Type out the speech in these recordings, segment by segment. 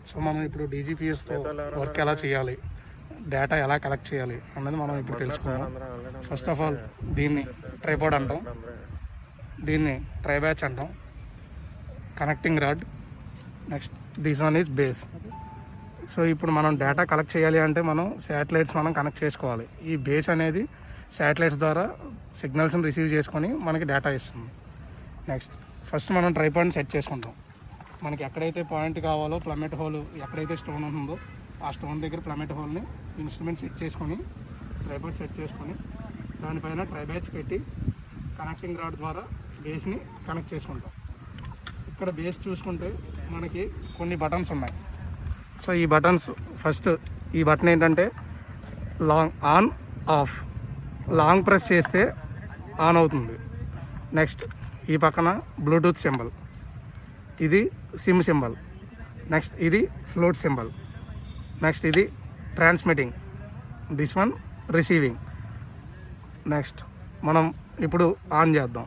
So మనం ఇప్పుడు డీజీపీఎస్తో work ఎలా చేయాలి, డేటా ఎలా కలెక్ట్ చేయాలి అన్నది మనం ఇప్పుడు తెలుసుకుందాం. ఫస్ట్ ఆఫ్ ఆల్ దీన్ని ట్రైపాడ్ అంటాం, దీన్ని ట్రై బ్యాచ్ అంటాం, connecting rod, next this one is base. So ఇప్పుడు మనం డేటా కలెక్ట్ చేయాలి అంటే మనం శాటిలైట్స్ మనం కనెక్ట్ చేసుకోవాలి. ఈ బేస్ అనేది శాటిలైట్స్ ద్వారా సిగ్నల్స్ని రిసీవ్ చేసుకొని మనకి డేటా ఇస్తుంది. నెక్స్ట్ ఫస్ట్ మనం ట్రైపాడ్ని సెట్ చేసుకుంటాం. మనకి ఎక్కడైతే పాయింట్ కావాలో ప్లమెట్ హోల్ ఎక్కడైతే స్టోన్ ఉంటుందో ఆ స్టోన్ దగ్గర ప్లమెట్ హోల్ని ఇన్స్ట్రుమెంట్ సెట్ చేసుకొని ట్రైపాడ్ సెట్ చేసుకొని దానిపైన ట్రై బ్యాచ్ పెట్టి కనెక్టింగ్ రాడ్ ద్వారా బేస్ని కనెక్ట్ చేసుకుంటాం. ఇక్కడ బేస్ చూసుకుంటే మనకి కొన్ని బటన్స్ ఉన్నాయి. సో ఈ బటన్స్ ఫస్ట్ ఈ బటన్ ఏంటంటే long on off, long press చేస్తే ఆన్ అవుతుంది. నెక్స్ట్ ఈ పక్కన బ్లూటూత్ సింబల్, ఇది సిమ్ సింబల్. నెక్స్ట్ ఇది ఫ్లోట్ సింబల్. నెక్స్ట్ ఇది transmitting, this one receiving. Next మనం ఇప్పుడు ఆన్ చేద్దాం.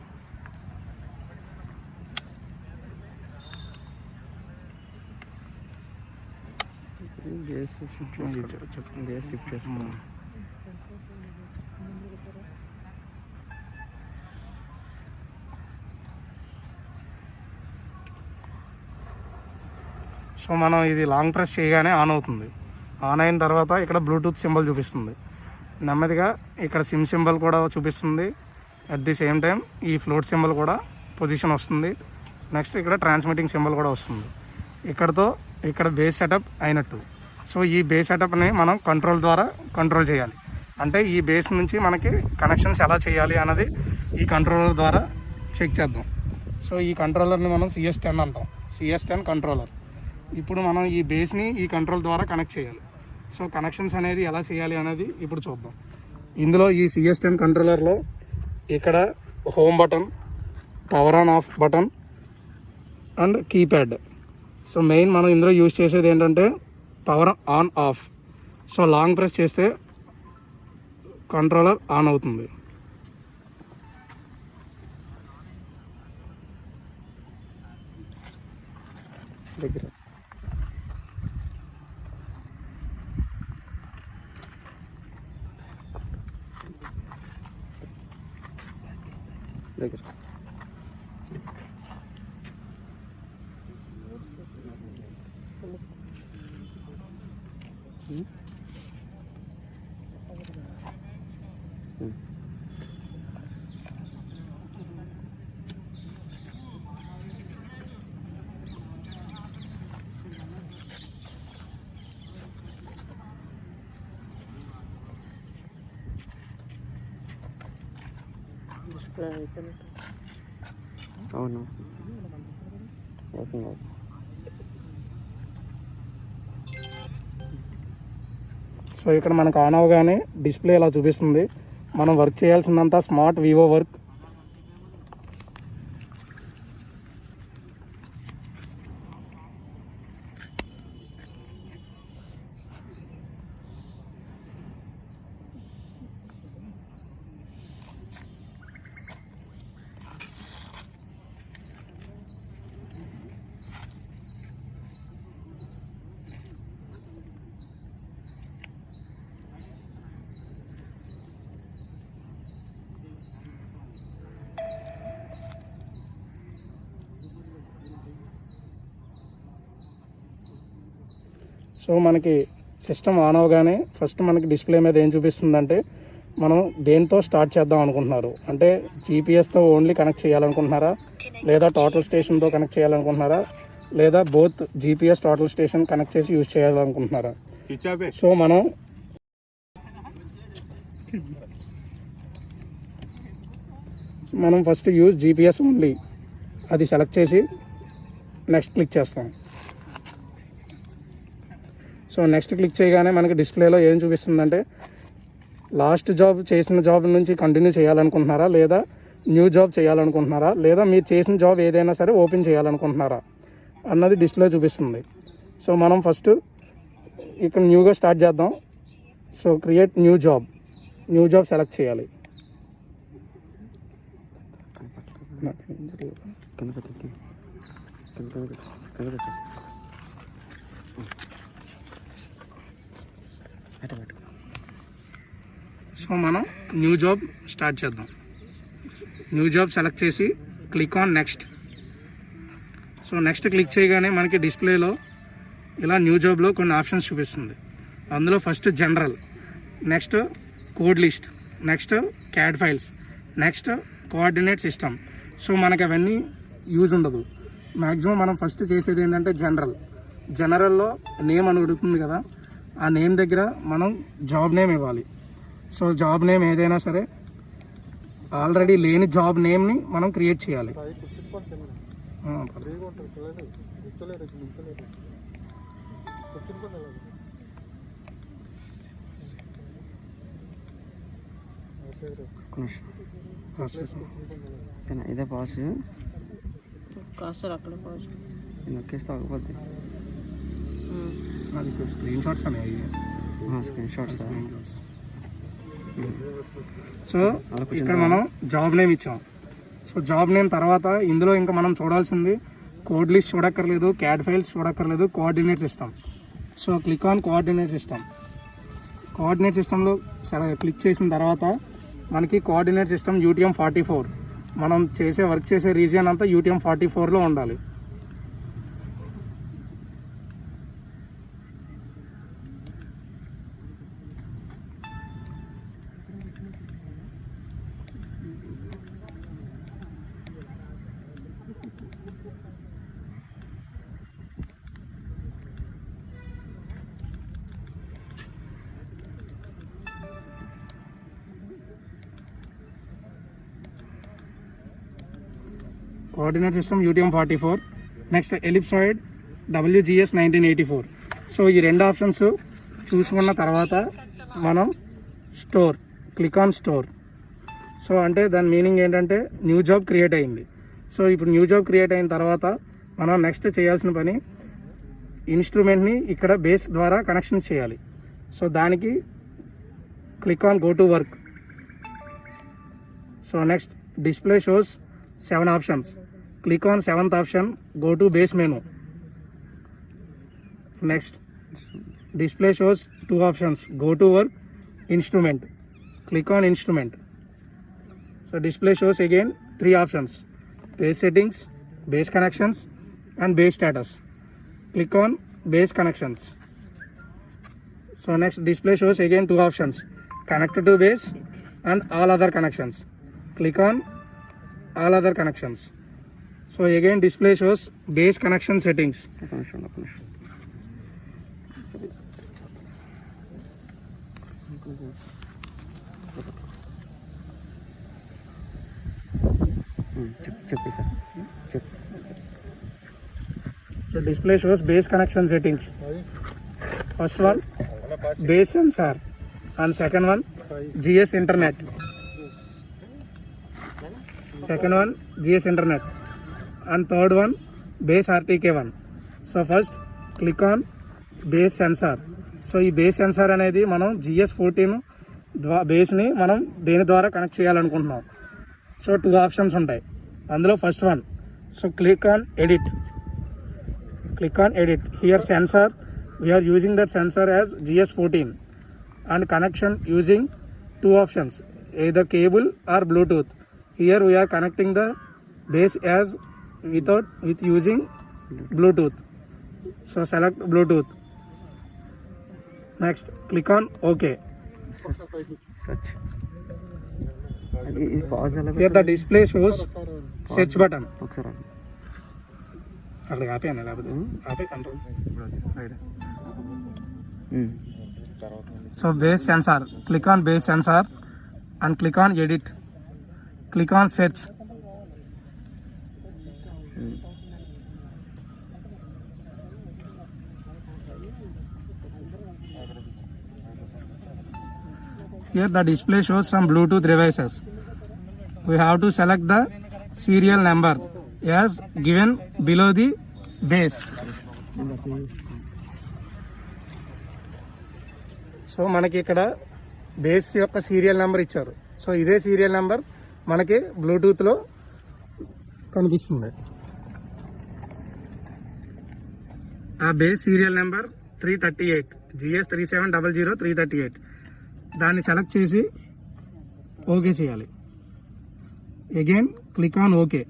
సో మనం ఇది లాంగ్ ప్రెస్ చేయగానే ఆన్ అవుతుంది. ఆన్ అయిన తర్వాత ఇక్కడ బ్లూటూత్ సింబల్ చూపిస్తుంది. నెమ్మదిగా ఇక్కడ సిమ్ సింబల్ కూడా చూపిస్తుంది. అట్ ది సేమ్ టైం ఈ ఫ్లోట్ సింబల్ కూడా పొజిషన్ వస్తుంది. నెక్స్ట్ ఇక్కడ ట్రాన్స్మిటింగ్ సింబల్ కూడా వస్తుంది. ఇక్కడ బేస్ సెటప్ అయినట్టు. సో ఈ బేస్ సెటప్ని మనం కంట్రోల్ ద్వారా కంట్రోల్ చేయాలి. అంటే ఈ బేస్ నుంచి మనకి కనెక్షన్స్ ఎలా చేయాలి అన్నది ఈ కంట్రోలర్ ద్వారా చెక్ చేద్దాం. సో ఈ కంట్రోలర్ని మనం CS10 అంటాం, CS10 కంట్రోలర్. ఇప్పుడు మనం ఈ బేస్ని ఈ కంట్రోల్ ద్వారా కనెక్ట్ చేయాలి. సో కనెక్షన్స్ అనేది ఎలా చేయాలి అనేది ఇప్పుడు చూద్దాం. ఇందులో ఈ CS10 కంట్రోలర్లో ఇక్కడ home button, power on off button and keypad. So main మనం ఇందులో యూజ్ చేసేది ఏంటంటే power on off. So long press చేస్తే కంట్రోలర్ ఆన్ అవుతుంది. దగ్గర దగ్గర అవును ఓకే. సో ఇక్కడ మనకు ఆన్ అవగానే డిస్ప్లే ఇలా చూపిస్తుంది. మనం వర్క్ చేయాల్సిందంతా స్మార్ట్ వివో వర్క్. సో మనకి సిస్టమ్ ఆన్ అవగానే ఫస్ట్ మనకి డిస్ప్లే మీద ఏం చూపిస్తుందంటే మనం దేంతో స్టార్ట్ చేద్దాం అనుకుంటున్నారు. అంటే జీపీఎస్తో ఓన్లీ కనెక్ట్ చేయాలనుకుంటున్నారా, లేదా టోటల్ స్టేషన్తో కనెక్ట్ చేయాలనుకుంటున్నారా, లేదా both GPS total station connect చేసి యూజ్ చేయాలనుకుంటున్నారా. సో మనం ఫస్ట్ యూజ్ జీపీఎస్ ఓన్లీ అది సెలెక్ట్ చేసి నెక్స్ట్ క్లిక్ చేస్తాం. సో నెక్స్ట్ క్లిక్ చేయగానే మనకి డిస్ప్లేలో ఏం చూపిస్తుందంటే లాస్ట్ జాబ్ చేసిన జాబ్ నుంచి కంటిన్యూ చేయాలనుకుంటున్నారా, లేదా న్యూ జాబ్ చేయాలనుకుంటున్నారా, లేదా మీరు చేసిన జాబ్ ఏదైనా సరే ఓపెన్ చేయాలనుకుంటున్నారా అన్నది డిస్ప్లే చూపిస్తుంది. సో మనం ఫస్ట్ ఇక్కడ న్యూగా స్టార్ట్ చేద్దాం. So create new job select చేయాలి. సో మనం న్యూ జాబ్ స్టార్ట్ చేద్దాం. న్యూ జాబ్ సెలెక్ట్ చేసి click on next. So next click చేయగానే మనకి డిస్ప్లేలో ఇలా న్యూ జాబ్లో కొన్ని ఆప్షన్స్ చూపిస్తుంది. అందులో first general, next code list, next CAD files, next coordinate system. So మనకి అవన్నీ యూజ్ ఉండదు. మ్యాక్సిమం మనం ఫస్ట్ చేసేది ఏంటంటే జనరల్లో నేమ్ అని అడుగుతుంది కదా, ఆ నేమ్ దగ్గర మనం జాబ్ నేమ్ ఇవ్వాలి. సో జాబ్ నేమ్ ఏదైనా సరే, ఆల్రెడీ లేని జాబ్ నేమ్ని మనం క్రియేట్ చేయాలి. ఇదే పాస్ సార్ అక్కడ పాస్ నొక్కేస్తే ఆగిపోద్ది. అది స్క్రీన్ షాట్స్ అనేవి. Screen shots. సో ఇక్కడ మనం జాబ్ నేమ్ ఇచ్చాం. సో జాబ్ నేమ్ తర్వాత ఇందులో ఇంకా మనం చూడాల్సింది కోడ్ లిస్ట్ చూడక్కర్లేదు, క్యాడ్ ఫైల్స్ చూడక్కర్లేదు, coordinate system. So click on coordinate system. Coordinate సిస్టంలో క్లిక్ చేసిన తర్వాత మనకి కోఆర్డినేట్ సిస్టమ్ UTM-44. మనం వర్క్ చేసే రీజియన్ అంతా UTM-44లో ఉండాలి. Coordinate system UTM-44. Next ellipsoid WGS 1984. So ఈ రెండు ఆప్షన్స్ చూసుకున్న తర్వాత మనం క్లిక్ ఆన్ స్టోర్. సో అంటే దాని మీనింగ్ ఏంటంటే న్యూ జాబ్ క్రియేట్ అయింది. సో ఇప్పుడు న్యూ జాబ్ క్రియేట్ అయిన తర్వాత మనం నెక్స్ట్ చేయాల్సిన పని ఇన్స్ట్రుమెంట్ని ఇక్కడ బేస్ ద్వారా కనెక్షన్ చేయాలి. సో దానికి click on go to work. So next display shows 7 options. Click on 7th option, go to base menu. Next, display shows 2 options, go to work, instrument. Click on instrument. So display shows again 3 options, base settings, base connections and base status. Click on base connections. So next display shows again 2 options, connected to base and all other connections. Click on all other connections. So again display shows base connection settings. So display shows base connection settings. First one base sensor and second one GS internet. Second one GS internet and third one base RTK1. So first click on base sensor. So ఈ base censor అనేది మనం GS14 బేస్ని మనం దేని ద్వారా connect చేయాలనుకుంటున్నాం. So 2 options ఉంటాయి అందులో first one. So click on edit. Here sensor we're using that sensor as GS14 and connection using 2 options, either cable or Bluetooth. Here we are connecting the base as with using Bluetooth. So select Bluetooth. Next click on OK. Search. Here the display shows search button. అక్కడ ఆపేనా లేకపోతే ఆపే control. So base sensor, click on base sensor and click on edit. Click on search. Here the display shows some Bluetooth devices. We have to select the serial number as given below the base. So మనకి ఇక్కడ base యొక్క serial number ఇచ్చారు. So ఇదే serial number మనకి బ్లూటూత్లో కనిపిస్తుంది. ఆ base serial number 338 GS 3700338 దాన్ని select చేసి ఓకే చేయాలి. Again click on okay.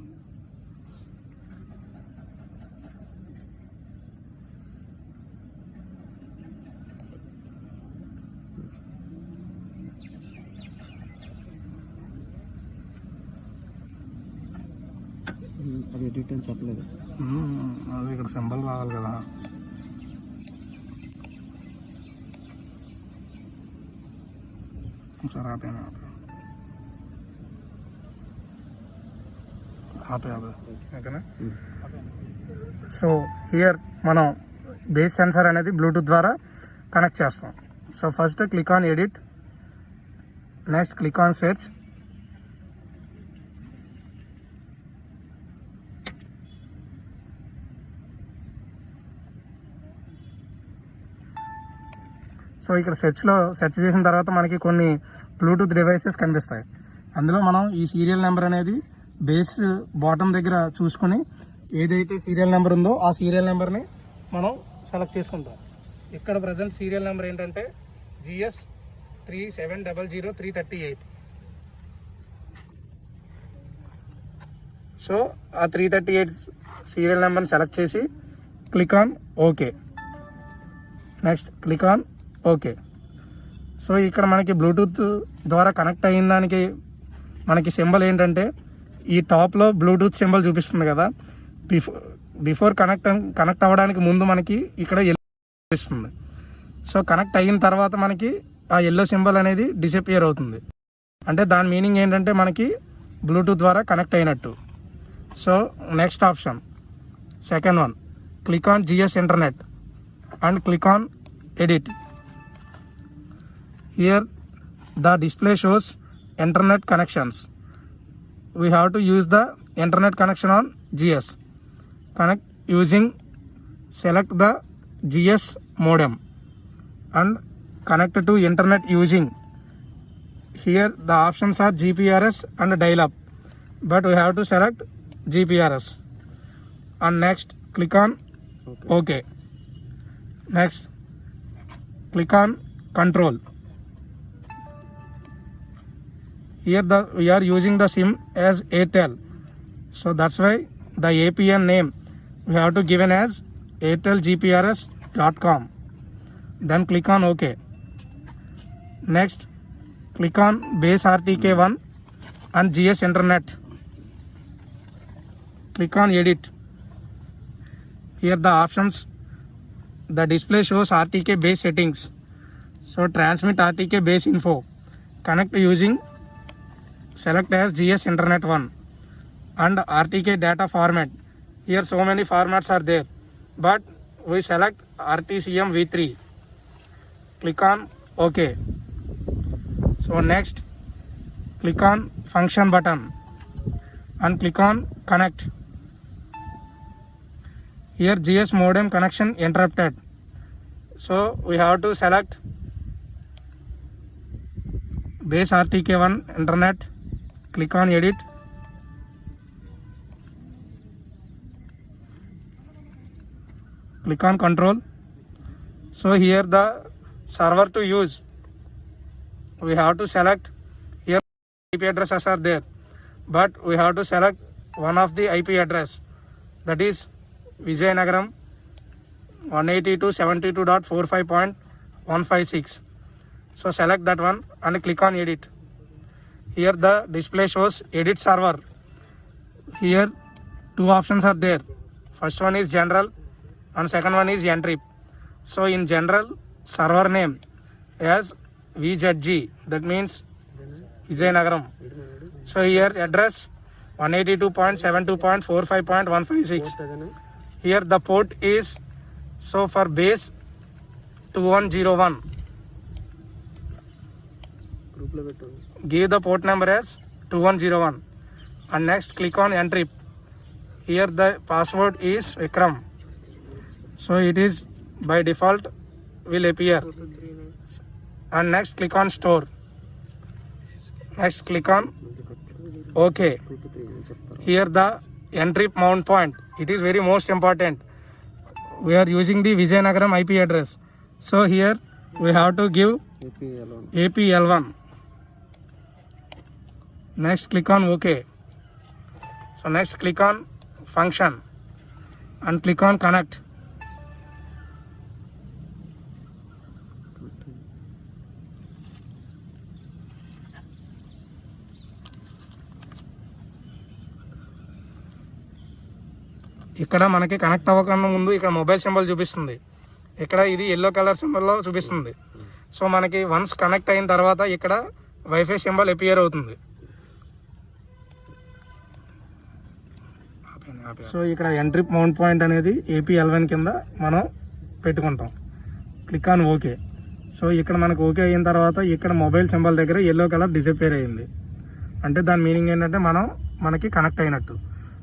అది ఎడిట్ అని చెప్పలేదు. అది ఇక్కడ సింబల్ రావాలి కదా. ఒకసారి ఆపే ఓకేనా. సో హియర్ మనం బేస్ సెన్సార్ అనేది బ్లూటూత్ ద్వారా కనెక్ట్ చేస్తాం. So first click on edit, next click on search. So ఇక్కడ సెర్చ్ చేసిన తర్వాత మనకి కొన్ని బ్లూటూత్ డివైసెస్ కనిపిస్తాయి. అందులో మనం ఈ సీరియల్ నెంబర్ అనేది బేస్ బాటమ్ దగ్గర చూసుకొని ఏదైతే సీరియల్ నెంబర్ ఉందో ఆ సీరియల్ నెంబర్ని మనం సెలెక్ట్ చేసుకుంటాం. ఇక్కడ ప్రజెంట్ సీరియల్ నెంబర్ ఏంటంటే GS 3700338. సో ఆ 338 సీరియల్ నెంబర్ని సెలెక్ట్ చేసి click on okay. Next click on okay. So ఇక్కడ మనకి బ్లూటూత్ ద్వారా కనెక్ట్ అయిన దానికి మనకి సింబల్ ఏంటంటే ఈ టాప్లో బ్లూటూత్ సింబల్ చూపిస్తుంది కదా. బిఫోర్ కనెక్ట్ అవ్వడానికి ముందు మనకి ఇక్కడ ఎల్లో చూపిస్తుంది. సో కనెక్ట్ అయిన తర్వాత మనకి ఆ ఎల్లో సింబల్ అనేది డిసపియర్ అవుతుంది. అంటే దాని మీనింగ్ ఏంటంటే మనకి బ్లూటూత్ ద్వారా కనెక్ట్ అయినట్టు. So next option second one, click on GS internet and click on edit. Here the display shows internet connections. We have to use the internet connection on GS. Connect using, select the GS modem and connect to internet using. Here the options are GPRS and dial-up, but we have to select GPRS. And next click on OK. Next click on control. Here we are using the SIM as Airtel, so that's why the APN name we have to given as airtelgprs.com. Then click on OK. Next click on base RTK1 and GS internet. Click on edit. Here the options, the display shows RTK base settings, so transmit RTK base info, connect using, select as GS internet 1 and RTK data format. Here so many formats are there, but we select RTCM v3. Click on OK. So next click on function button and click on connect. Here GS modem connection interrupted, so we have to select base RTK1 internet. Click on edit. Click on control. So here the server to use, we have to select. Here IP addresses are there, but we have to select one of the IP address, that is Vijayanagaram 192.72.45.156. So select that one and click on edit. Here the display shows edit server. Here two options are there. First one is general and second one is N-Trip. So in general, server name as VZG, that means Vijayanagaram. So here address 182.72.45.156. Here the port is, so for base 2101. Give the port number as 2101 and next click on N-Trip. Here the password is Vikram, so it is by default will appear. And next click on store. Next click on OK. Here the N-Trip mount point, it is very most important. we are using the Vizianagaram IP address. So here we have to give APL1. Next click on OK. So next click on function and click on connect. ఇక్కడ మనకి connect అవ్వకుండా ముందు ఇక్కడ mobile symbol చూపిస్తుంది, ఇక్కడ ఇది yellow colour సింబల్లో చూపిస్తుంది. So మనకి వన్స్ కనెక్ట్ అయిన తర్వాత ఇక్కడ వైఫై సింబల్ అపియర్ అవుతుంది. సో ఇక్కడ ఎంట్రీ మౌంట్ పాయింట్ అనేది APL1 కింద మనం పెట్టుకుంటాం. Click on okay. సో ఇక్కడ మనకు ఓకే అయిన తర్వాత ఇక్కడ మొబైల్ సింబల్ దగ్గర ఎల్లో కలర్ డిసపియర్ అయింది, అంటే దాని మీనింగ్ ఏంటంటే మనకి కనెక్ట్ అయినట్టు.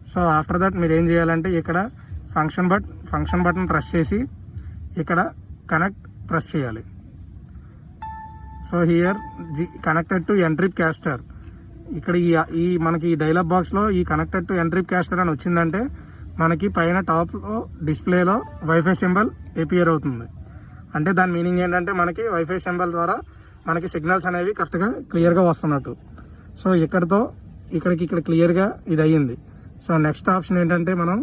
సో ఆఫ్టర్ దట్ మీరు ఏం చేయాలంటే ఇక్కడ ఫంక్షన్ బటన్ ప్రెస్ చేసి ఇక్కడ కనెక్ట్ ప్రెస్ చేయాలి. So here connected to NTRIP caster. ఇక్కడ ఈ మనకి ఈ డైలాగ్ బాక్స్లో ఈ కనెక్టెడ్ టు ఎంట్రిప్ క్యాస్టర్ అని వచ్చిందంటే మనకి పైన టాప్లో డిస్ప్లేలో వైఫై సింబల్ అపియర్ అవుతుంది. అంటే దాని మీనింగ్ ఏంటంటే మనకి వైఫై సింబల్ ద్వారా మనకి సిగ్నల్స్ అనేవి కరెక్ట్గా క్లియర్గా వస్తున్నట్టు. సో ఇక్కడ క్లియర్గా ఇది అయ్యింది. సో నెక్స్ట్ ఆప్షన్ ఏంటంటే మనం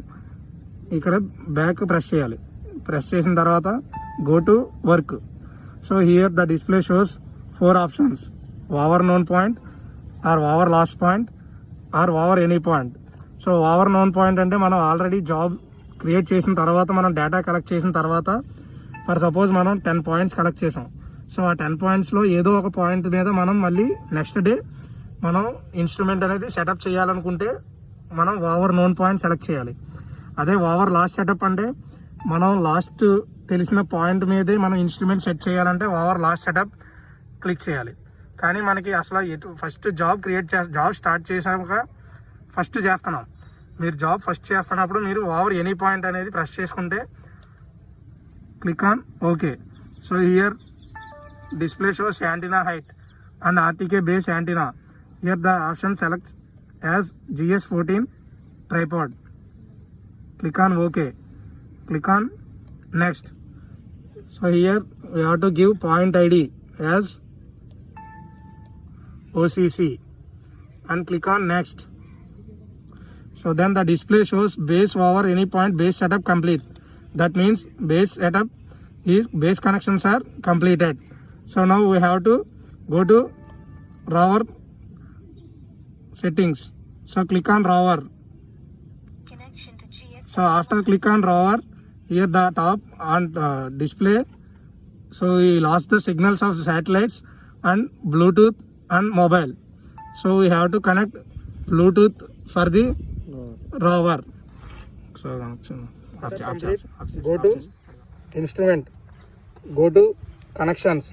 ఇక్కడ బ్యాక్ ప్రెస్ చేయాలి. ప్రెస్ చేసిన తర్వాత go to work. So here the display shows 4 options: over known point, or over last point, or over any point. So over known point అంటే మనం ఆల్రెడీ జాబ్ క్రియేట్ చేసిన తర్వాత మనం డేటా కలెక్ట్ చేసిన తర్వాత ఫర్ సపోజ్ మనం 10 points collect చేసాం. So ఆ 10 పాయింట్స్లో ఏదో ఒక పాయింట్ మీద మనం మళ్ళీ నెక్స్ట్ డే మనం ఇన్స్ట్రుమెంట్ అనేది సెటప్ చేయాలనుకుంటే మనం ఓవర్ నోన్ పాయింట్ సెలెక్ట్ చేయాలి. అదే ఓవర్ లాస్ట్ సెటప్ అంటే మనం లాస్ట్ తెలిసిన పాయింట్ మీదే మనం ఇన్స్ట్రుమెంట్ సెట్ చేయాలంటే ఓవర్ లాస్ట్ సెటప్ క్లిక్ చేయాలి. కానీ మనకి అసలు ఫస్ట్ జాబ్ స్టార్ట్ చేసాక ఫస్ట్ చేస్తున్నాం. మీరు జాబ్ ఫస్ట్ చేస్తున్నప్పుడు మీరు ఓవర్ ఎనీ పాయింట్ అనేది ప్రెస్ చేసుకుంటే click on okay. So here display shows antenna height and RTK base antenna. Here the option select as GS14 tripod. Click on OK. Click on next. So here we have to give point ID as OCC and click on next. So then the display shows base over any point base setup complete. That means base connections are completed. So now we have to go to router settings. So click on router. So after click on router, here the top on display, so we lost the signals of satellites and Bluetooth and mobile. So we have to connect Bluetooth for the router. So go to instrument, go to connections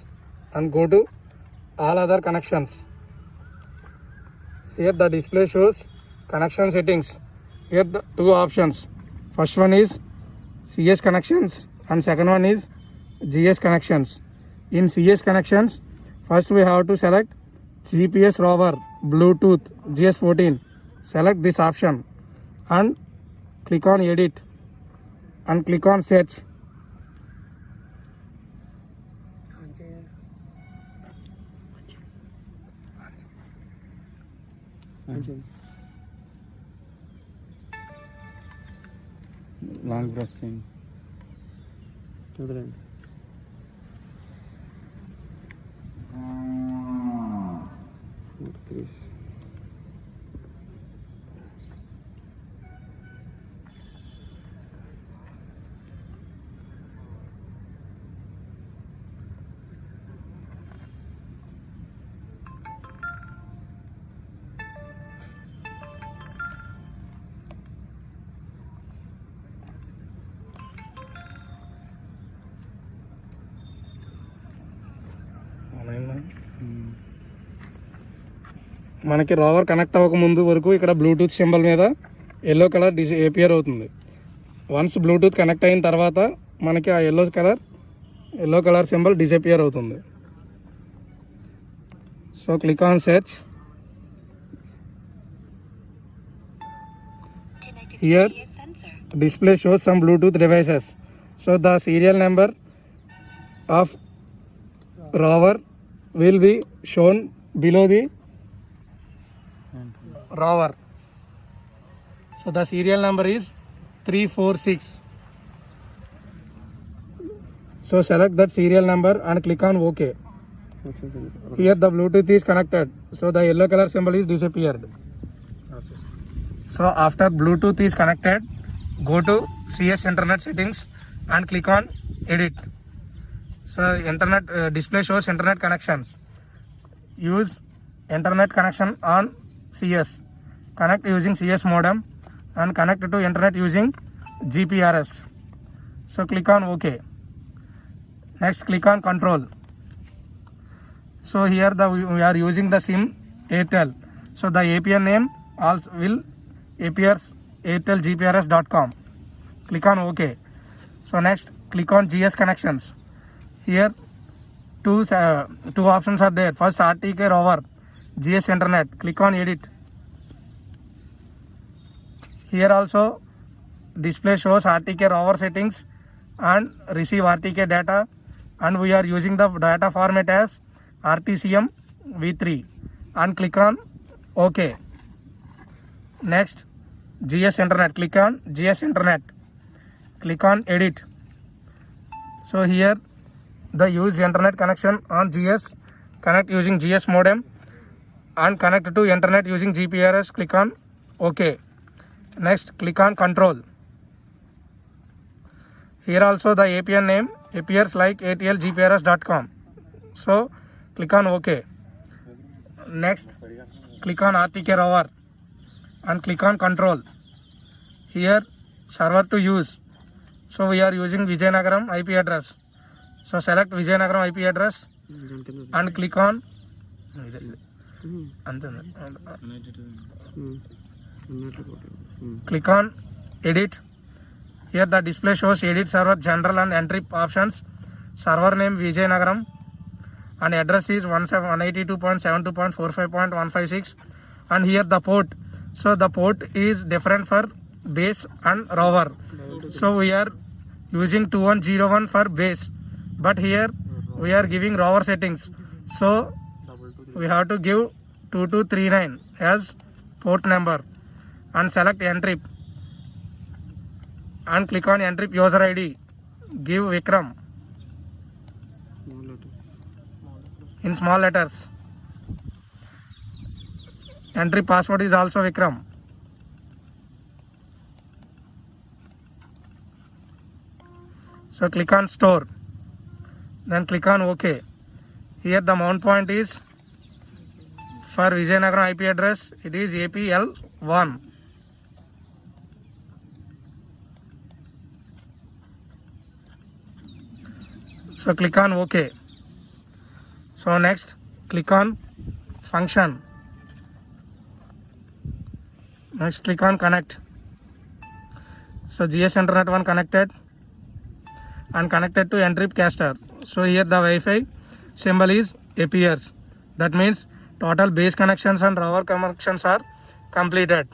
and go to all other connections. Here the display shows connection settings. Here the 2 options. First one is CS connections and second one is GS connections. In CS connections, first we have to select GPS rover Bluetooth GS14. Select this option and click on edit and click on search. Long pressing వదలండి. మనకి rover connect అవ్వక ముందు వరకు ఇక్కడ bluetooth symbol మీద yellow colour appear అవుతుంది. Once bluetooth connect అయిన తర్వాత మనకి ఆ ఎల్లో కలర్ సింబల్ డిసపియర్ అవుతుంది. So click on search. Here display shows some Bluetooth devices. So the serial number of rover will be shown below the rover. So the serial number is 346. So select that serial number and click on OK. Here the Bluetooth is connected. So the yellow color symbol is disappeared. So after Bluetooth is connected, go to CS Internet settings and click on Edit. So internet display shows internet connections. Use internet connection on CS. Connect using CS modem and connect to internet using GPRS. So click on OK. Next click on Control. So here we are using the SIM Airtel. So the APN name also will appears airtelgprs.com. Click on OK. So next click on GS connections. Here two options are there. First RTK rover, GS internet. Click on Edit. Here also display shows RTK rover settings and receive RTK data, and we are using the data format as RTCM v3 and click on OK. Next GS internet. Click on GS internet. Click on Edit. So here the use internet connection on GS, connect using GS modem and connect to internet using GPRS. Click on OK. Next click on Control. Here also the APN name appears like airtelgprs.com. So click on OK. Next click on RTK rover and click on Control. Here server to use. So we are using Vijayanagaram IP address. So select Vijayanagaram IP address and click on click on Edit. Here the display shows Edit server general and entry options. Server name Vijayanagaram and address is 182.72.45.156 and here the port. So the port is different for base and rover. So we are using 2101 for base, but here we are giving rover settings. So we have to give 2239 as port number and select Entrip and click on Entrip user ID. Give Vikram in small letters. Entry password is also Vikram. So click on Store. Then click on OK. Here the mount point is for Vijayanagaram IP address. It is APL1. So click on OK. So next click on Function. Next click on Connect. So GS internet one connected and connected to Entrip caster. So here the Wi-Fi symbol is appears. That means total base connections and rover connections are completed.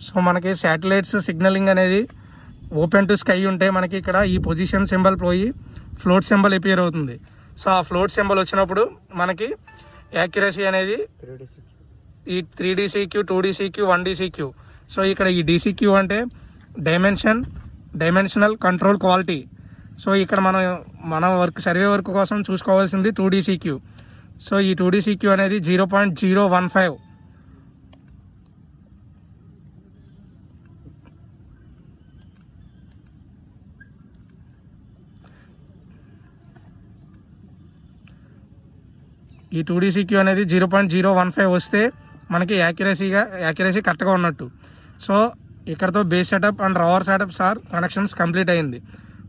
So మనకి satellites signalling అనేది open to sky ఉంటే మనకి ఇక్కడ ఈ position symbol పోయి float symbol appear అవుతుంది. So ఆ float symbol వచ్చినప్పుడు మనకి యాక్యురసీ అనేది ఈ 3DCQ 2DCQ 1DCQ. సో ఇక్కడ ఈ DCQ అంటే డైమెన్షనల్ కంట్రోల్ క్వాలిటీ. సో ఇక్కడ మన వర్క్ సర్వే వర్క్ కోసం చూసుకోవాల్సింది 2DCQ. సో ఈ 2DCQ అనేది 0.015. ఈ 2DCQ అనేది 0.015 వస్తే మనకి యాక్యురసీ కరెక్ట్గా ఉన్నట్టు. సో ఇక్కడతో base setup and rover setup connections complete అయింది.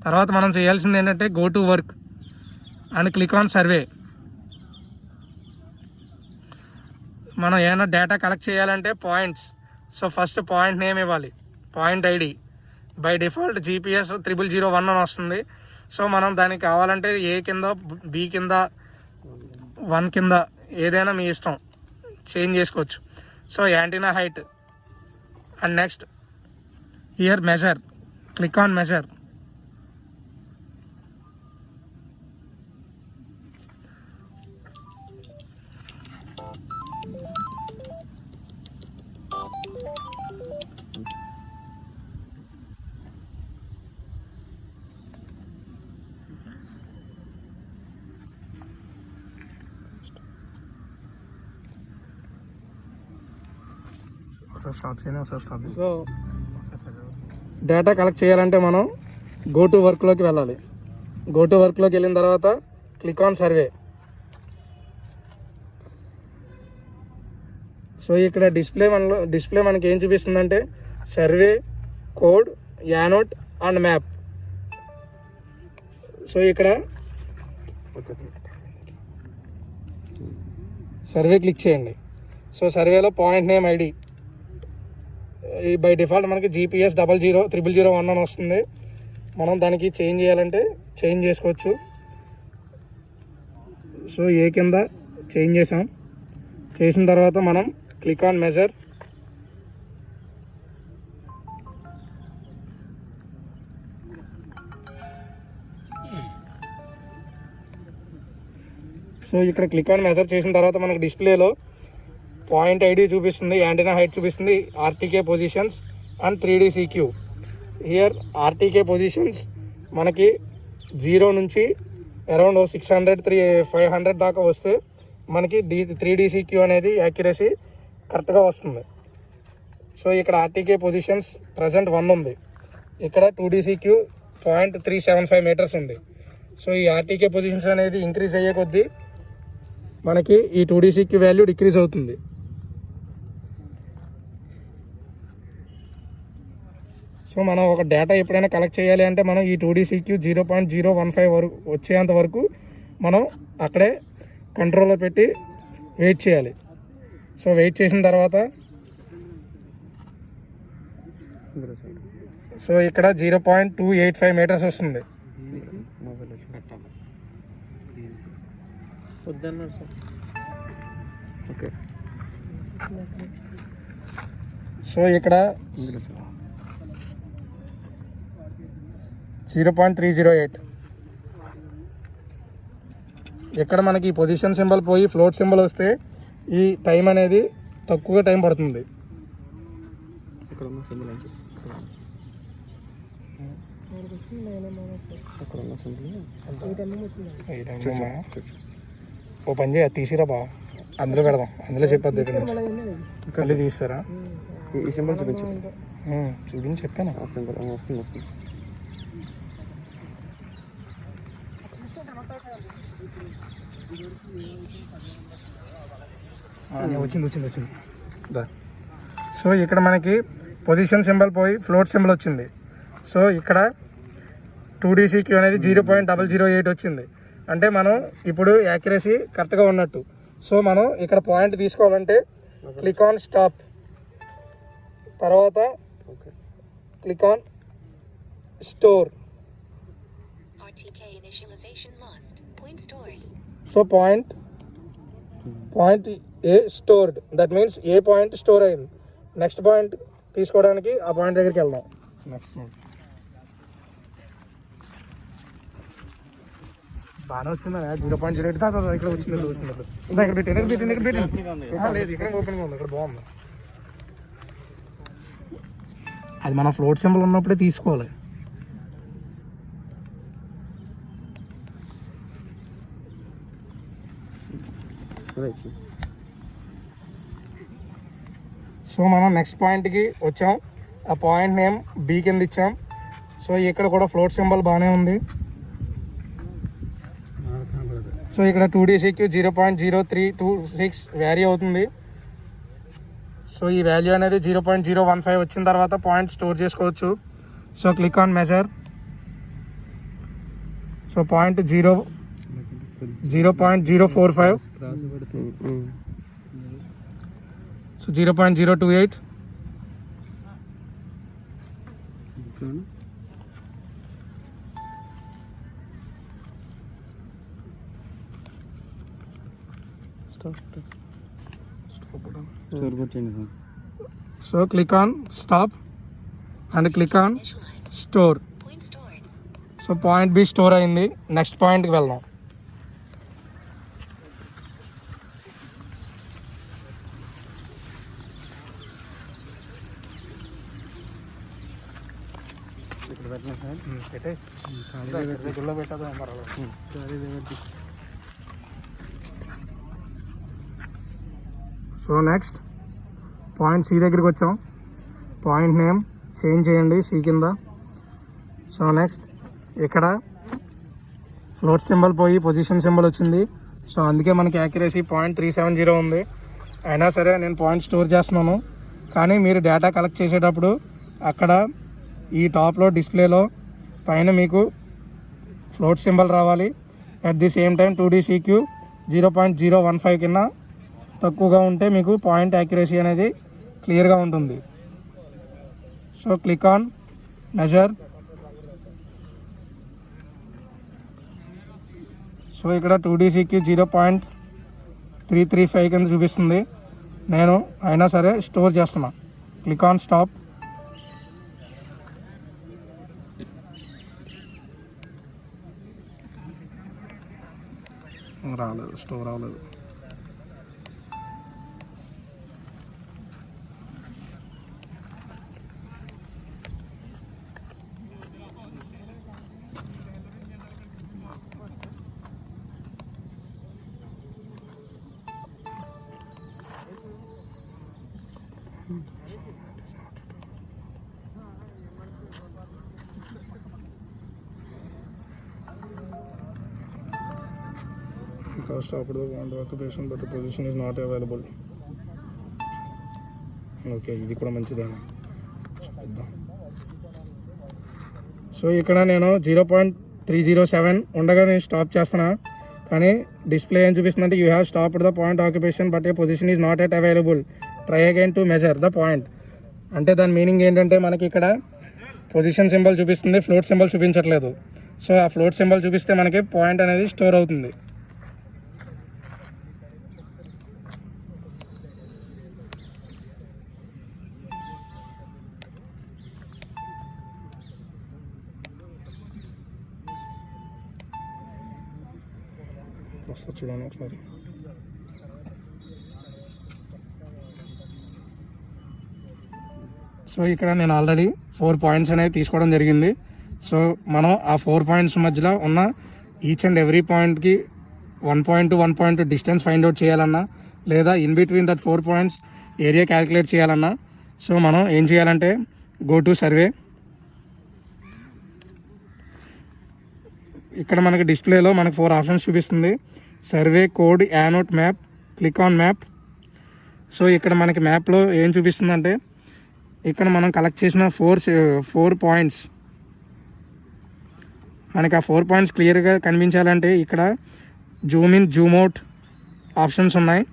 తర్వాత మనం చేయాల్సింది ఏంటంటే go to work and click on survey. మనం ఏమైనా డేటా కలెక్ట్ చేయాలంటే points. So first point name ఇవ్వాలి, point ID. By default GPS 0001 అని వస్తుంది. సో మనం దానికి కావాలంటే A కింద, B కింద, 1 కింద ఏదైనా మీ ఇష్టం చేంజ్ చేసుకోవచ్చు. So antenna height and next here measure, click on measure. So data collect చేయాలంటే మనం గో టు వర్క్లోకి వెళ్ళాలి. గో టు వర్క్లోకి వెళ్ళిన తర్వాత క్లిక్ ఆన్ సర్వే. సో ఇక్కడ డిస్ప్లే మనకి ఏం చూపిస్తుందంటే survey, code, annotate and map. So ఇక్కడ సర్వే క్లిక్ చేయండి. సో సర్వేలో point name ID by default మనకి GPS 00001 అని వస్తుంది. మనం దానికి చేంజ్ చేయాలంటే చేంజ్ చేసుకోవచ్చు. సో ఏ కింద చేంజ్ చేసాం. చేసిన తర్వాత మనం క్లిక్ ఆన్ మెజర్. సో ఇక్కడ క్లిక్ ఆన్ మెజర్ చేసిన తర్వాత మనకి డిస్ప్లేలో పాయింట్ ఐడి చూపిస్తుంది, యాంటీనా హైట్ చూపిస్తుంది, ఆర్టీకే positions and 3D CQ. Here ఆర్టీకే positions మనకి 0 నుంచి అరౌండ్ 600-500 దాకా వస్తే మనకి 3D CQ అనేది యాక్యురసీ కరెక్ట్గా వస్తుంది. సో ఇక్కడ ఆర్టీకే పొజిషన్స్ ప్రజెంట్ 1 ఉంది. ఇక్కడ 2D CQ 0.375 మీటర్స్ ఉంది. సో ఈ ఆర్టీకే పొజిషన్స్ అనేది ఇంక్రీజ్ అయ్యే కొద్దీ మనకి ఈ 2D CQ వాల్యూ డిక్రీజ్ అవుతుంది. సో మనం ఒక డేటా ఎప్పుడైనా కలెక్ట్ చేయాలి అంటే మనం ఈ 2D CQ 0.015 వరకు వచ్చేంత వరకు మనం అక్కడే కంట్రోల్లో పెట్టి వెయిట్ చేయాలి. సో వెయిట్ చేసిన తర్వాత సో ఇక్కడ 0.285 మీటర్స్ వస్తుంది. వద్దన్నారు సార్. ఓకే. సో ఇక్కడ 0.308. ఇక్కడ మనకి పొజిషన్ సింబల్ పోయి ఫ్లోట్ సింబల్ వస్తే ఈ టైం అనేది తక్కువగా టైం పడుతుంది. ఓ పని చేయ తీసిరా బా, అందులో పెడదాం, అందులో చెప్పొద్దు. ఇక్కడ నుంచి మళ్ళీ తీస్తారా? ఈ సింబల్ చూపించు. చూపించి చెప్పాను. వచ్చింది దా. సో ఇక్కడ మనకి పొజిషన్ సింబల్ పోయి ఫ్లోట్ సింబల్ వచ్చింది. సో ఇక్కడ 2D CQ అనేది 0.008 వచ్చింది. అంటే మనం ఇప్పుడు యాక్యురసీ కరెక్ట్గా ఉన్నట్టు. సో మనం ఇక్కడ పాయింట్ తీసుకోవాలంటే క్లిక్ ఆన్ స్టాప్, తర్వాత click on store. So point A stored, that means A point store అయింది. నెక్స్ట్ పాయింట్ తీసుకోవడానికి ఆ పాయింట్ దగ్గరికి వెళ్దాం. నెక్స్ట్ బాగానే వచ్చిందా? 0.08 దాకా ఇక్కడ వచ్చింది. ఇక్కడ పెట్టండి లేదు, ఇక్కడ ఓపెన్గా ఉంది, ఇక్కడ బాగుంది. అది మన ఫ్లోట్ సింబల్ ఉన్నప్పుడే తీసుకోవాలి. సో మనం నెక్స్ట్ పాయింట్కి వచ్చాం. ఆ పాయింట్ నేమ్ బి కింద ఇచ్చాం. సో ఇక్కడ కూడా ఫ్లోట్ సింబల్ బాగానే ఉంది. సో ఇక్కడ 2D CQ 0.0326 వ్యారీ అవుతుంది. సో ఈ వాల్యూ అనేది 0.015 వచ్చిన తర్వాత పాయింట్ స్టోర్ చేసుకోవచ్చు. So click on measure. So point 0.045. So 0.028. So click on stop. And click on store. So point B store అయింది. నెక్స్ట్ పాయింట్కి వెళ్దాం. సో నెక్స్ట్ పాయింట్ సి దగ్గరికి వచ్చాం. పాయింట్ నేమ్ చేంజ్ చేయండి సి కింద. సో నెక్స్ట్ ఇక్కడ float symbol పోయి position symbol వచ్చింది. సో అందుకే మనకి యాక్యురసీ 0.370 ఉంది. అయినా సరే నేను పాయింట్ స్టోర్ చేస్తున్నాను. కానీ మీరు డేటా కలెక్ట్ చేసేటప్పుడు అక్కడ ఈ టాప్లో డిస్ప్లేలో పైన మీకు ఫ్లోట్ సింబల్ రావాలి. At the same time 2DCQ 0.015 కింద తక్కువగా ఉంటే మీకు పాయింట్ యాక్యురసీ అనేది క్లియర్గా ఉంటుంది. So click on measure. So ఇక్కడ 2DCQ 0.335 కింద చూపిస్తుంది. నేను అయినా సరే స్టోర్ చేస్తున్నా. Click on stop. రాలేదు, స్టోర్ అవ్వలేదు. Stop the point occupation but the position is not available. Okay, ఇది కూడా మంచిదేనా. సో ఇక్కడ నేను 0.307 ఉండగా నేను స్టాప్ చేస్తున్నా. కానీ డిస్ప్లే ఏం చూపిస్తుందంటే you have stopped the point occupation but a position is not at available. Try again to measure the point. అంటే దాని మీనింగ్ ఏంటంటే మనకి ఇక్కడ పొజిషన్ సింబల్ చూపిస్తుంది, ఫ్లోట్ సింబల్ చూపించట్లేదు. సో ఆ ఫ్లోట్ సింబల్ చూపిస్తే మనకి పాయింట్ అనేది స్టోర్ అవుతుంది. చూడండి ఒకసారి. సో ఇక్కడ నేను ఆల్రెడీ 4 పాయింట్స్ అనేవి తీసుకోవడం జరిగింది. సో మనం ఆ 4 పాయింట్స్ మధ్యలో ఉన్న ఈచ్ అండ్ ఎవ్రీ పాయింట్కి 1.2 డిస్టెన్స్ ఫైండ్ అవుట్ చేయాలన్నా, లేదా in between that 4 points area calculate చేయాలన్నా, సో మనం ఏం చేయాలంటే గో టు సర్వే. ఇక్కడ మనకి డిస్ప్లేలో మనకు 4 ఆప్షన్స్ చూపిస్తుంది. Survey, code, annotate, map. Click on map. So ఇక్కడ మనకి మ్యాప్లో ఏం చూపిస్తుందంటే ఇక్కడ మనం కలెక్ట్ చేసిన 4 పాయింట్స్, మనకి ఆ 4 పాయింట్స్ క్లియర్గా కనిపించాలంటే ఇక్కడ zoom in, zoom out options ఉన్నాయి.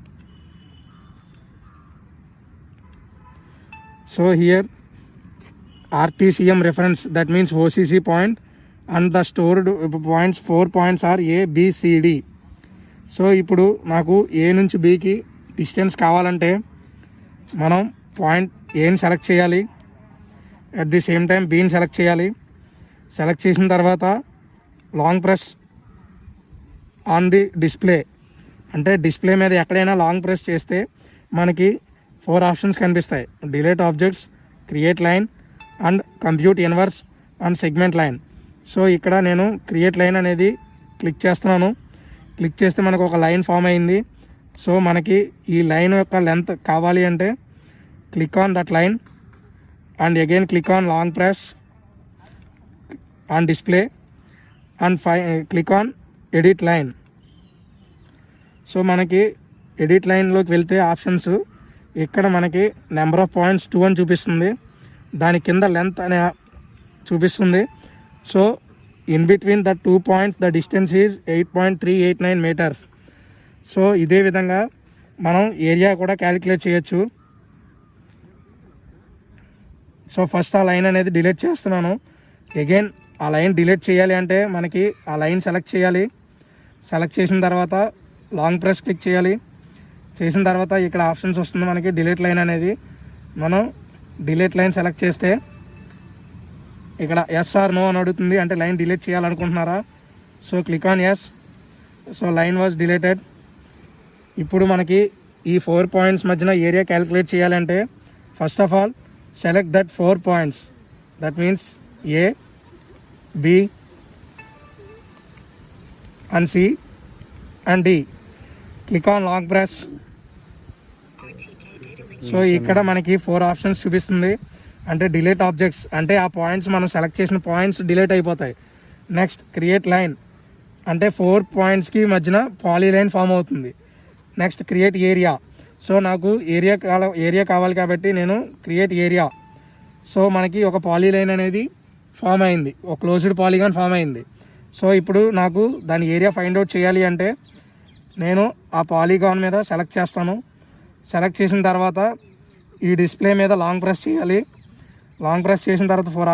So here RTCM reference, that means OCC point, and the stored points 4 points are A, B, C, D. So ఇప్పుడు నాకు ఏ నుంచి బీకి డిస్టెన్స్ కావాలంటే మనం పాయింట్ ఏని సెలెక్ట్ చేయాలి, అట్ ది సేమ్ టైం బీని సెలెక్ట్ చేయాలి. సెలెక్ట్ చేసిన తర్వాత long press on the display, అంటే డిస్ప్లే మీద ఎక్కడైనా లాంగ్ ప్రెస్ చేస్తే మనకి 4 ఆప్షన్స్ కనిపిస్తాయి. Delete objects, create line and compute inverse and segment line. So ఇక్కడ నేను క్రియేట్ లైన్ అనేది క్లిక్ చేస్తున్నాను. క్లిక్ చేస్తే మనకు ఒక లైన్ ఫామ్ అయింది. సో మనకి ఈ లైన్ యొక్క లెంత్ కావాలి అంటే click on that line and again click on long press on display and click on edit line. So మనకి ఎడిట్ లైన్లోకి వెళ్తే ఆప్షన్స్ ఇక్కడ మనకి నెంబర్ ఆఫ్ పాయింట్స్ 2 అని చూపిస్తుంది. దాని కింద లెంత్ అనే చూపిస్తుంది. So in between the 2 points the distance is 8.389 metres. So ఇదే విధంగా మనం ఏరియా కూడా క్యాలిక్యులేట్ చేయొచ్చు. సో ఫస్ట్ ఆ లైన్ అనేది డిలీట్ చేస్తున్నాను. అగైన్ ఆ లైన్ డిలీట్ చేయాలి అంటే మనకి ఆ లైన్ సెలెక్ట్ చేయాలి. సెలెక్ట్ చేసిన తర్వాత లాంగ్ ప్రెస్ క్లిక్ చేయాలి. చేసిన తర్వాత ఇక్కడ ఆప్షన్స్ వస్తుంది మనకి డిలీట్ లైన్ అనేది. మనం డిలీట్ లైన్ సెలెక్ట్ చేస్తే ఇక్కడ ఎస్ ఆర్ నో అని అడుగుతుంది, అంటే లైన్ డిలీట్ చేయాలనుకుంటున్నారా. So click on yes. So line was deleted. ఇప్పుడు మనకి ఈ 4 పాయింట్స్ మధ్యన ఏరియా క్యాలిక్యులేట్ చేయాలంటే first of all select that 4 points. That means A, B and C and D. Click on long press. So ఇక్కడ మనకి 4 options చూపిస్తుంది. అంటే delete objects, అంటే ఆ పాయింట్స్ మనం సెలెక్ట్ చేసిన పాయింట్స్ డిలీట్ అయిపోతాయి. నెక్స్ట్ క్రియేట్ లైన్, అంటే 4 పాయింట్స్కి మధ్యన పాలీ లైన్ ఫామ్ అవుతుంది. Next create area. సో నాకు ఏరియా కావాలి కాబట్టి నేను క్రియేట్ ఏరియా. సో మనకి ఒక పాలీ లైన్ అనేది ఫామ్ అయింది, ఒక క్లోజ్డ్ పాలీగాన్ ఫామ్ అయింది. సో ఇప్పుడు నాకు దాని ఏరియా ఫైండ్ అవుట్ చేయాలి అంటే నేను ఆ పాలీగాన్ మీద సెలెక్ట్ చేస్తాను. సెలెక్ట్ చేసిన తర్వాత ఈ డిస్ప్లే మీద లాంగ్ ప్రెస్ చేయాలి. లాంగ్ ప్రెస్ చేసిన తర్వాత 3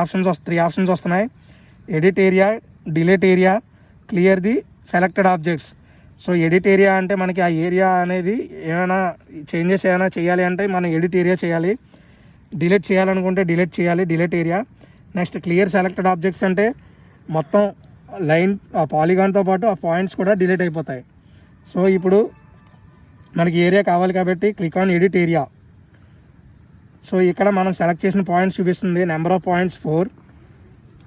ఆప్షన్స్ వస్తున్నాయి. Edit area, delete area, clear the selected objects. So edit area అంటే మనకి ఆ ఏరియా అనేది ఏమైనా చేంజెస్ ఏమైనా చేయాలి అంటే మనం ఎడిట్ ఏరియా చేయాలి. డిలీట్ చేయాలనుకుంటే డిలీట్ చేయాలి, delete area. Next clear selected objects అంటే మొత్తం లైన్ ఆ పాలిగాన్తో పాటు ఆ పాయింట్స్ కూడా డిలీట్ అయిపోతాయి. సో ఇప్పుడు మనకి ఏరియా కావాలి కాబట్టి click on edit area. So ఇక్కడ మనం సెలెక్ట్ చేసిన పాయింట్స్ చూపిస్తుంది. Number of points 4.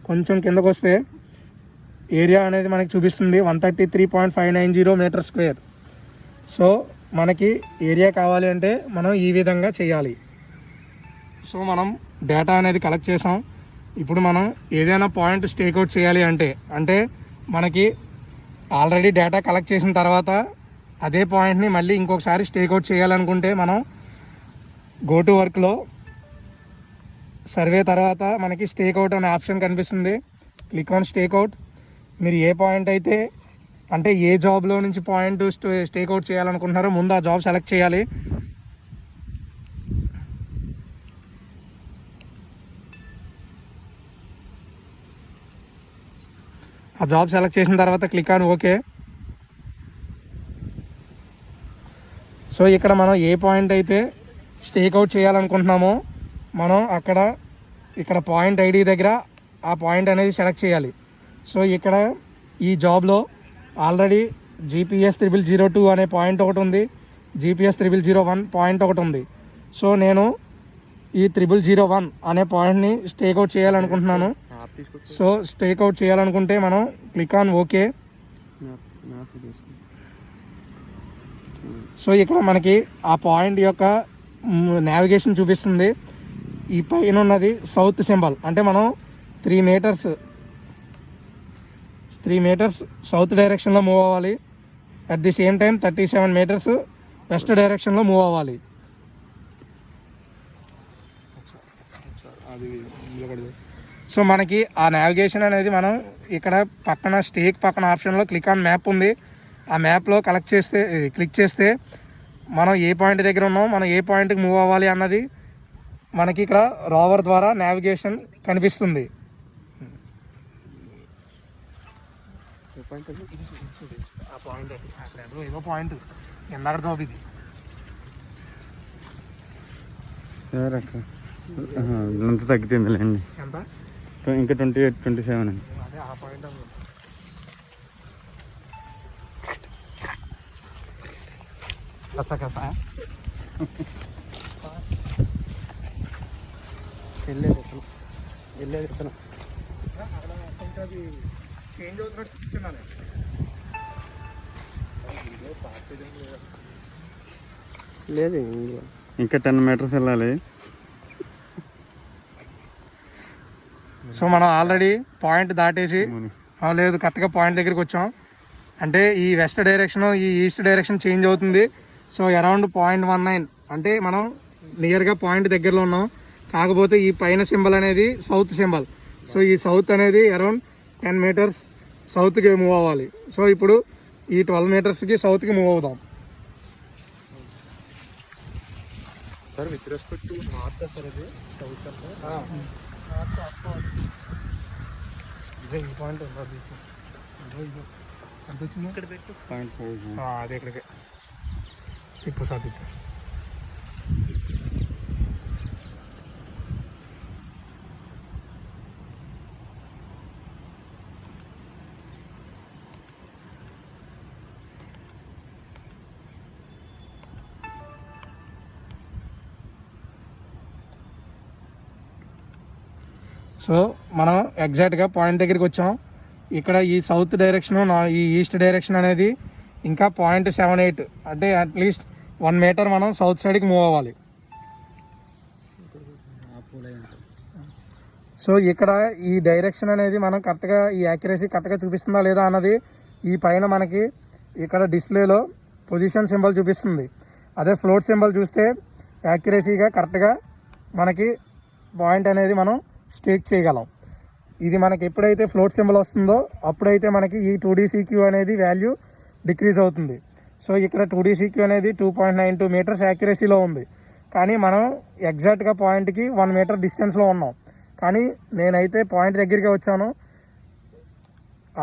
కొంచెం కిందకు వస్తే ఏరియా అనేది మనకి చూపిస్తుంది 133.590 మీటర్ స్క్వేర్. సో మనకి ఏరియా కావాలి అంటే మనం ఈ విధంగా చేయాలి. సో మనం డేటా అనేది కలెక్ట్ చేసాం. ఇప్పుడు మనం ఏదైనా పాయింట్ స్టేక్అవుట్ చేయాలి అంటే మనకి ఆల్రెడీ డేటా కలెక్ట్ చేసిన తర్వాత అదే పాయింట్ని మళ్ళీ ఇంకొకసారి స్టేక్అవుట్ చేయాలనుకుంటే మనం గో టు వర్క్లో సర్వే తర్వాత మనకి స్టేక్అవుట్ అనే ఆప్షన్ కనిపిస్తుంది. Click on stakeout. మీరు ఏ పాయింట్ అయితే అంటే ఏ జాబ్లో నుంచి పాయింట్ స్టేక్అవుట్ చేయాలనుకుంటున్నారో ముందు ఆ జాబ్ సెలెక్ట్ చేయాలి. ఆ జాబ్ సెలెక్ట్ చేసిన తర్వాత క్లిక్ ఆన్ ఓకే. సో ఇక్కడ మనం ఏ పాయింట్ అయితే స్టేక్అవుట్ చేయాలనుకుంటున్నామో మనం ఇక్కడ పాయింట్ ఐడి దగ్గర ఆ పాయింట్ అనేది సెలెక్ట్ చేయాలి. సో ఇక్కడ ఈ జాబ్లో ఆల్రెడీ GPS 0002 అనే పాయింట్ ఒకటి ఉంది, GPS 0001 పాయింట్ ఒకటి ఉంది. సో నేను ఈ 0001 అనే పాయింట్ని స్టేక్అవుట్ చేయాలనుకుంటున్నాను. సో స్టేక్అవుట్ చేయాలనుకుంటే మనం క్లిక్ ఆన్ ఓకే. సో ఇక్కడ మనకి ఆ పాయింట్ యొక్క నావిగేషన్ చూపిస్తుంది. ఈ పైన ఉన్నది సౌత్ సింబల్, అంటే మనం 3 మీటర్స్ సౌత్ డైరెక్షన్లో మూవ్ అవ్వాలి. At the same time 37 metres west డైరెక్షన్లో మూవ్ అవ్వాలి. సో మనకి ఆ నావిగేషన్ అనేది మనం ఇక్కడ పక్కన స్టేక్ పక్కన ఆప్షన్లో క్లిక్ ఆన్ మ్యాప్ ఉంది. ఆ మ్యాప్లో క్లిక్ చేస్తే మనం ఏ పాయింట్ దగ్గర ఉన్నాం, మనం ఏ పాయింట్కి మూవ్ అవ్వాలి అన్నది మనకి ఇక్కడ రోవర్ ద్వారా నావిగేషన్ కనిపిస్తుంది. ఆ పాయింట్ ఏదో పాయింట్ ఎందాక జాబ్ ఇది అంత తగ్గుతుందిలేండి. ఎంత ఇంకా 28, 27 అండి. అదే ఆ పాయింట్ కసా వెళ్ళేది కొంచెం అది చేంజ్ అవుతున్నట్టు చూపించాను. లేదు ఇంకా 10 మీటర్స్ వెళ్ళాలి. సో మనం ఆల్రెడీ పాయింట్ దాటేసి లేదు కరెక్ట్గా పాయింట్ దగ్గరికి వచ్చాం. అంటే ఈ వెస్ట్ డైరెక్షన్ ఈ ఈస్ట్ డైరెక్షన్ చేంజ్ అవుతుంది. సో అరౌండ్ 0.19 అంటే మనం నియర్గా పాయింట్ దగ్గరలో ఉన్నాం. కాకపోతే ఈ పైన సింబల్ అనేది సౌత్ సింబల్. సో ఈ సౌత్ అనేది అరౌండ్ 10 మీటర్స్ సౌత్కి మూవ్ అవ్వాలి. సో ఇప్పుడు ఈ 12 మీటర్స్కి సౌత్కి మూవ్ అవుదాం. Sir with respect to north sir అది సౌత్ ఇదే ఈ పాయింట్ ఇక్కడ పెట్టు పాయింట్ అదే ఇక్కడికి ఇప్పుడు సార్ సో మనం ఎగ్జాక్ట్గా పాయింట్ దగ్గరికి వచ్చాం. ఇక్కడ ఈ సౌత్ డైరెక్షన్, ఈ ఈస్ట్ డైరెక్షన్ అనేది ఇంకా 0.78 అంటే అట్లీస్ట్ 1 మీటర్ మనం సౌత్ సైడ్కి మూవ్ అవ్వాలి. సో ఇక్కడ ఈ డైరెక్షన్ అనేది మనం కరెక్ట్గా ఈ యాక్యురసీ కరెక్ట్గా చూపిస్తుందా లేదా అన్నది ఈ పైన మనకి ఇక్కడ డిస్ప్లేలో పొజిషన్ సింబల్ చూపిస్తుంది. అదే ఫ్లోట్ సింబల్ చూస్తే యాక్యురసీగా కరెక్ట్గా మనకి పాయింట్ అనేది మనం స్టేక్ చేయగలం. ఇది మనకి ఎప్పుడైతే ఫ్లోట్ సింబల్ వస్తుందో అప్పుడైతే మనకి ఈ 2DCQ అనేది వాల్యూ డిక్రీజ్ అవుతుంది. సో ఇక్కడ 2DCQ అనేది 2.92 మీటర్స్ యాక్యురసీలో ఉంది. కానీ మనం ఎగ్జాక్ట్గా పాయింట్కి 1 మీటర్ డిస్టెన్స్లో ఉన్నాం. కానీ నేనైతే పాయింట్ దగ్గరికి వచ్చాను,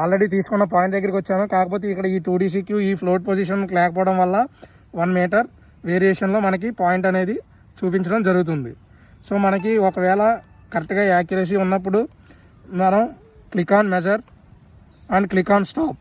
ఆల్రెడీ తీసుకున్న పాయింట్ దగ్గరికి వచ్చాను. కాకపోతే ఇక్కడ ఈ 2DCQ ఈ ఫ్లోట్ పొజిషన్ లేకపోవడం వల్ల 1 మీటర్ వేరియేషన్లో మనకి పాయింట్ అనేది చూపించడం జరుగుతుంది. సో మనకి ఒకవేళ కరెక్ట్గా యాక్యురసీ ఉన్నప్పుడు మనం click on measure and click on stop.